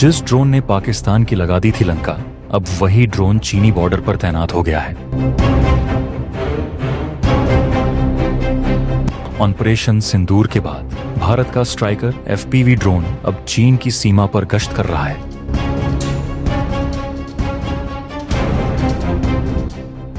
जिस ड्रोन ने पाकिस्तान की लगा दी थी लंका, अब वही ड्रोन चीनी बॉर्डर पर तैनात हो गया है। ऑपरेशन सिंदूर के बाद भारत का स्ट्राइकर FPV ड्रोन अब चीन की सीमा पर गश्त कर रहा है।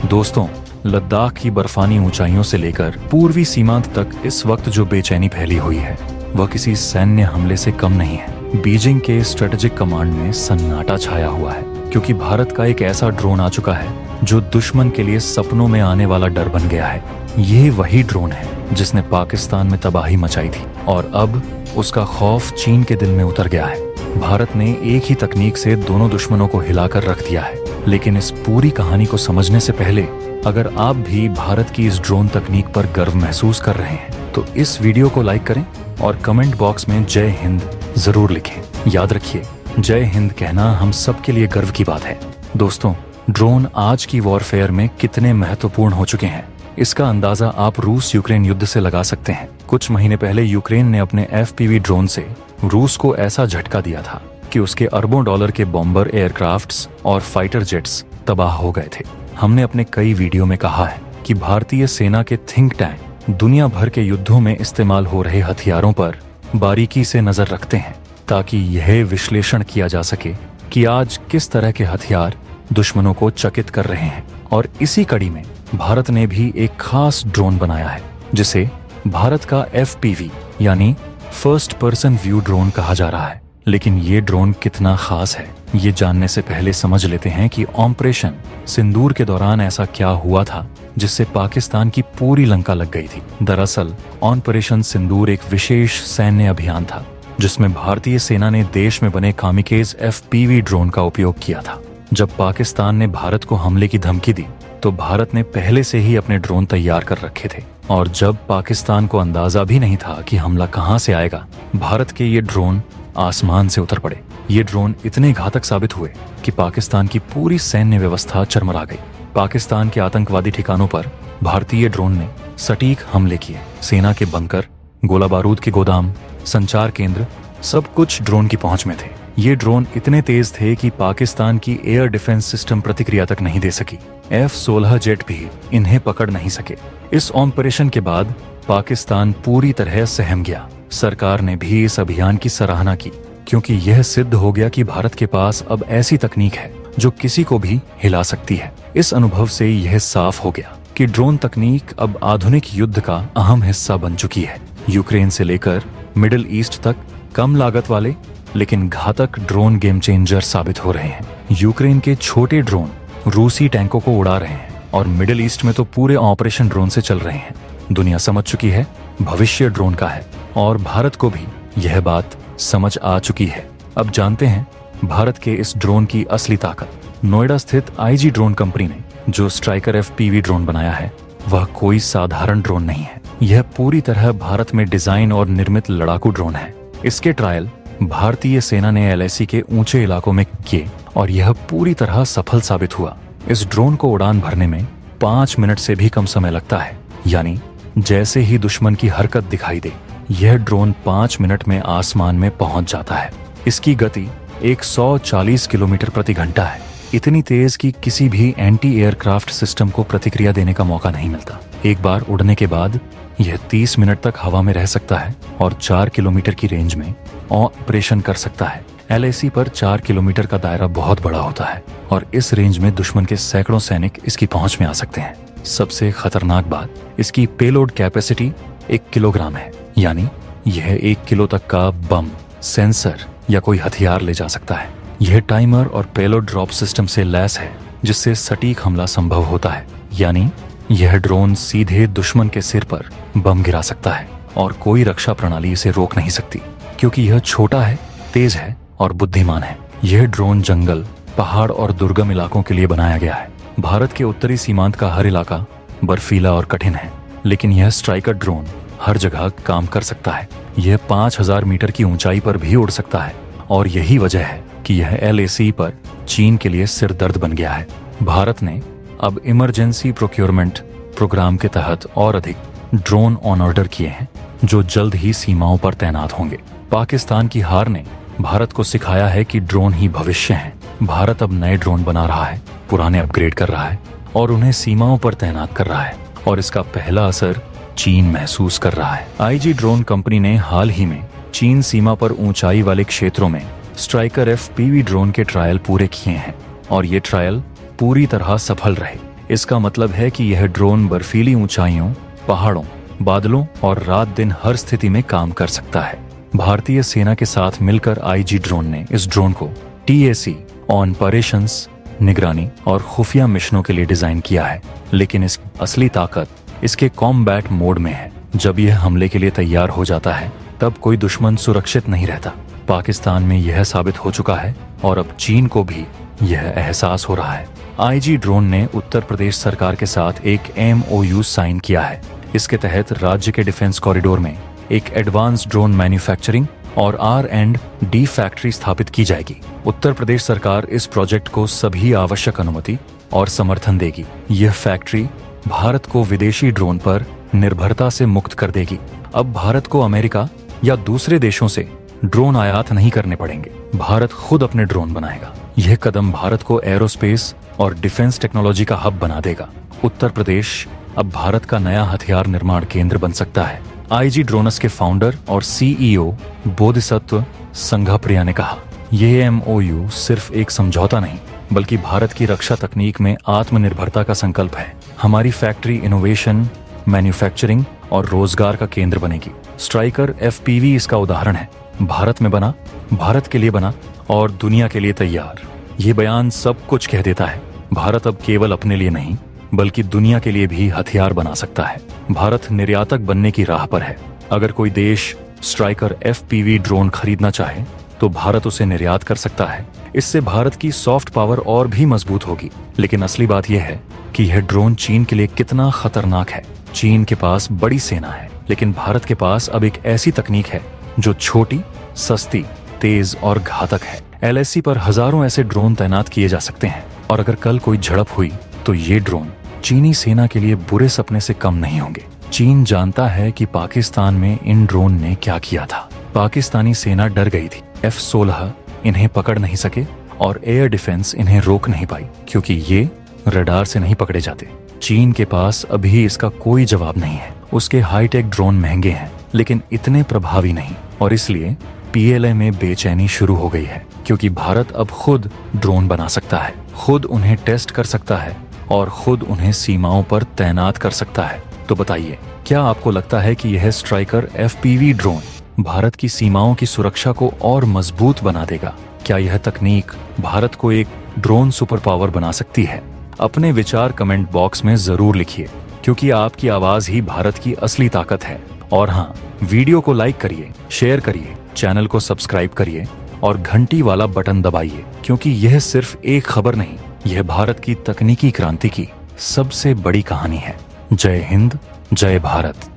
दोस्तों, लद्दाख की बर्फानी ऊंचाइयों से लेकर पूर्वी सीमांत तक इस वक्त जो बेचैनी फैली हुई है वह किसी सैन्य हमले से कम नहीं है। बीजिंग के स्ट्रेटेजिक कमांड में सन्नाटा छाया हुआ है, क्योंकि भारत का एक ऐसा ड्रोन आ चुका है जो दुश्मन के लिए सपनों में आने वाला डर बन गया है। ये वही ड्रोन है जिसने पाकिस्तान में तबाही मचाई थी और अब उसका खौफ चीन के दिल में उतर गया है। भारत ने एक ही तकनीक से दोनों दुश्मनों को हिलाकर रख दिया है। लेकिन इस पूरी कहानी को समझने से पहले अगर आप भी भारत की इस ड्रोन तकनीक पर गर्व महसूस कर रहे हैं तो इस वीडियो को लाइक करें और कमेंट बॉक्स में जय हिंद जरूर लिखें। याद रखिए, जय हिंद कहना हम सबके लिए गर्व की बात है। दोस्तों, ड्रोन आज की वॉरफेयर में कितने महत्वपूर्ण हो चुके हैं इसका अंदाजा आप रूस यूक्रेन युद्ध से लगा सकते हैं। कुछ महीने पहले यूक्रेन ने अपने FPV ड्रोन से रूस को ऐसा झटका दिया था कि उसके अरबों डॉलर के बॉम्बर एयरक्राफ्ट्स और फाइटर जेट्स तबाह हो गए थे। हमने अपने कई वीडियो में कहा है कि भारतीय सेना के थिंक टैंक दुनिया भर के युद्धों में इस्तेमाल हो रहे हथियारों पर बारीकी से नजर रखते हैं ताकि यह विश्लेषण किया जा सके कि आज किस तरह के हथियार दुश्मनों को चकित कर रहे हैं। और इसी कड़ी में भारत ने भी एक खास ड्रोन बनाया है जिसे भारत का FPV यानी फर्स्ट पर्सन व्यू ड्रोन कहा जा रहा है। लेकिन ये ड्रोन कितना खास है ये जानने से पहले समझ लेते हैं कि ऑपरेशन सिंदूर के दौरान ऐसा क्या हुआ था जिससे पाकिस्तान की पूरी लंका लग गई थी। दरअसल ऑपरेशन सिंदूर एक विशेष सैन्य अभियान था जिसमें भारतीय सेना ने देश में बने कामिकेज FPV ड्रोन का उपयोग किया था। जब पाकिस्तान ने भारत को हमले की धमकी दी तो भारत ने पहले से ही अपने ड्रोन तैयार कर रखे थे और जब पाकिस्तान को अंदाजा भी नहीं था कि हमला कहां से आएगा, भारत के ये ड्रोन आसमान से उतर पड़े। ये ड्रोन इतने घातक साबित हुए कि पाकिस्तान की पूरी सैन्य व्यवस्था चरमरा गई। पाकिस्तान के आतंकवादी ठिकानों पर भारतीय ड्रोन ने सटीक हमले किए। सेना के बंकर, गोला बारूद के गोदाम, संचार केंद्र सब कुछ ड्रोन की पहुंच में थे। ये ड्रोन इतने तेज थे कि पाकिस्तान की एयर डिफेंस सिस्टम प्रतिक्रिया तक नहीं दे सकी। F-16 जेट भी इन्हें पकड़ नहीं सके। इस ऑपरेशन के बाद पाकिस्तान पूरी तरह सहम गया। सरकार ने भी इस अभियान की सराहना की क्योंकि यह सिद्ध हो गया कि भारत के पास अब ऐसी तकनीक है जो किसी को भी हिला सकती है। इस अनुभव से यह साफ हो गया कि ड्रोन तकनीक अब आधुनिक युद्ध का अहम हिस्सा बन चुकी है। यूक्रेन से लेकर मिडिल ईस्ट तक कम लागत वाले लेकिन घातक ड्रोन गेम चेंजर साबित हो रहे हैं। यूक्रेन के छोटे ड्रोन रूसी टैंकों को उड़ा रहे हैं और मिडिल ईस्ट में तो पूरे ऑपरेशन ड्रोन से चल रहे हैं। दुनिया समझ चुकी है भविष्य ड्रोन का है और भारत को भी यह बात समझ आ चुकी है। अब जानते हैं भारत के इस ड्रोन की असली ताकत। नोएडा स्थित IG ड्रोन कंपनी ने जो स्ट्राइकर FPV ड्रोन बनाया है वह कोई साधारण ड्रोन नहीं है। यह पूरी तरह भारत में डिजाइन और निर्मित लड़ाकू ड्रोन है। इसके ट्रायल भारतीय सेना ने LAC के ऊंचे इलाकों में किए और यह पूरी तरह सफल साबित हुआ। इस ड्रोन को उड़ान भरने में 5 मिनट से भी कम समय लगता है, यानी जैसे ही दुश्मन की हरकत दिखाई दे यह ड्रोन 5 मिनट में आसमान में पहुंच जाता है। इसकी गति 140 किलोमीटर प्रति घंटा है, इतनी तेज कि किसी भी एंटी एयरक्राफ्ट सिस्टम को प्रतिक्रिया देने का मौका नहीं मिलता। एक बार उड़ने के बाद यह 30 मिनट तक हवा में रह सकता है और 4 किलोमीटर की रेंज में ऑपरेशन कर सकता है। LAC पर 4 किलोमीटर का दायरा बहुत बड़ा होता है और इस रेंज में दुश्मन के सैकड़ों सैनिक इसकी पहुंच में आ सकते हैं। सबसे खतरनाक बात, इसकी पेलोड कैपेसिटी 1 किलोग्राम है, यानी यह 1 किलो तक का बम, सेंसर या कोई हथियार ले जा सकता है। यह टाइमर और पेलोड ड्रॉप सिस्टम से लैस है जिससे सटीक हमला संभव होता है, यानी यह ड्रोन सीधे दुश्मन के सिर पर बम गिरा सकता है और कोई रक्षा प्रणाली इसे रोक नहीं सकती क्योंकि यह छोटा है, तेज है और बुद्धिमान है। यह ड्रोन जंगल, पहाड़ और दुर्गम इलाकों के लिए बनाया गया है। भारत के उत्तरी सीमांत का हर इलाका बर्फीला और कठिन है, लेकिन यह स्ट्राइकर ड्रोन हर जगह काम कर सकता है। यह 5000 मीटर की ऊंचाई पर भी उड़ सकता है और यही वजह है कि यह LAC पर चीन के लिए सिरदर्द बन गया है। भारत ने अब इमरजेंसी प्रोक्योरमेंट प्रोग्राम के तहत और अधिक ड्रोन ऑन ऑर्डर किए हैं जो जल्द ही सीमाओं पर तैनात होंगे। पाकिस्तान की हार ने भारत को सिखाया है कि ड्रोन ही भविष्य हैं। भारत अब नए ड्रोन बना रहा है, पुराने अपग्रेड कर रहा है और उन्हें सीमाओं पर तैनात कर रहा है, और इसका पहला असर चीन महसूस कर रहा है। आईजी ड्रोन कंपनी ने हाल ही में चीन सीमा पर ऊंचाई वाले क्षेत्रों में स्ट्राइकर एफपीवी ड्रोन के ट्रायल पूरे किए हैं, और ये ट्रायल पूरी तरह सफल रहे। इसका मतलब है कि यह ड्रोन बर्फीली ऊंचाइयों, पहाड़ों, बादलों और रात दिन हर स्थिति में काम कर सकता है। भारतीय सेना के साथ मिलकर आईजी ड्रोन ने इस ड्रोन को टीएसी ऑपरेशंस, निगरानी और खुफिया मिशनों के लिए डिजाइन किया है, लेकिन इसकी असली ताकत इसके कॉम्बैट मोड में है। जब यह हमले के लिए तैयार हो जाता है तब कोई दुश्मन सुरक्षित नहीं रहता। पाकिस्तान में यह साबित हो चुका है और अब चीन को भी यह एहसास हो रहा है। आईजी ड्रोन ने उत्तर प्रदेश सरकार के साथ एक MOU साइन किया है। इसके तहत राज्य के डिफेंस कॉरिडोर में एक एडवांस ड्रोन मैन्युफैक्चरिंग और R&D फैक्ट्री स्थापित की जाएगी। उत्तर प्रदेश सरकार इस प्रोजेक्ट को सभी आवश्यक अनुमति और समर्थन देगी। यह फैक्ट्री भारत को विदेशी ड्रोन पर निर्भरता से मुक्त कर देगी। अब भारत को अमेरिका या दूसरे देशों से ड्रोन आयात नहीं करने पड़ेंगे। भारत खुद अपने ड्रोन बनाएगा। यह कदम भारत को एरोस्पेस और डिफेंस टेक्नोलॉजी का हब बना देगा। उत्तर प्रदेश अब भारत का नया हथियार निर्माण केंद्र बन सकता है। आईजी ड्रोनस के फाउंडर और CEO बोधिसत्व संघप्रिया ने कहा, यह MOU सिर्फ एक समझौता नहीं बल्कि भारत की रक्षा तकनीक में आत्मनिर्भरता का संकल्प है। हमारी फैक्ट्री इनोवेशन, मैन्युफैक्चरिंग और रोजगार का केंद्र बनेगी। स्ट्राइकर FPV इसका उदाहरण है। भारत में बना, भारत के लिए बना और दुनिया के लिए तैयार। ये बयान सब कुछ कह देता है। भारत अब केवल अपने लिए नहीं बल्कि दुनिया के लिए भी हथियार बना सकता है। भारत निर्यातक बनने की राह पर है। अगर कोई देश स्ट्राइकर FPV ड्रोन खरीदना चाहे तो भारत उसे निर्यात कर सकता है। इससे भारत की सॉफ्ट पावर और भी मजबूत होगी। लेकिन असली बात यह है कि यह ड्रोन चीन के लिए कितना खतरनाक है। चीन के पास बड़ी सेना है, लेकिन भारत के पास अब एक ऐसी तकनीक है जो छोटी, सस्ती, तेज और घातक है। LAC पर हजारों ऐसे ड्रोन तैनात किए जा सकते हैं, और अगर कल कोई झड़प हुई तो ये ड्रोन चीनी सेना के लिए बुरे सपने से कम नहीं होंगे। चीन जानता है कि पाकिस्तान में इन ड्रोन ने क्या किया था। पाकिस्तानी सेना डर गई थी। F-16 इन्हें पकड़ नहीं सके और एयर डिफेंस इन्हें रोक नहीं पाई, क्योंकि ये रडार से नहीं पकड़े जाते। चीन के पास अभी इसका कोई जवाब नहीं है। उसके हाईटेक ड्रोन महंगे हैं लेकिन इतने प्रभावी नहीं, और इसलिए PLA में बेचैनी शुरू हो गई है, क्योंकि भारत अब खुद ड्रोन बना सकता है, खुद उन्हें टेस्ट कर सकता है और खुद उन्हें सीमाओं पर तैनात कर सकता है। तो बताइए, क्या आपको लगता है कि यह स्ट्राइकर FPV ड्रोन भारत की सीमाओं की सुरक्षा को और मजबूत बना देगा? क्या यह तकनीक भारत को एक ड्रोन सुपर पावर बना सकती है? अपने विचार कमेंट बॉक्स में जरूर लिखिए, क्योंकि आपकी आवाज ही भारत की असली ताकत है। और हाँ, वीडियो को लाइक करिए, शेयर करिए, चैनल को सब्सक्राइब करिए और घंटी वाला बटन दबाइए, क्योंकि यह सिर्फ एक खबर नहीं, यह भारत की तकनीकी क्रांति की सबसे बड़ी कहानी है। जय हिंद, जय भारत।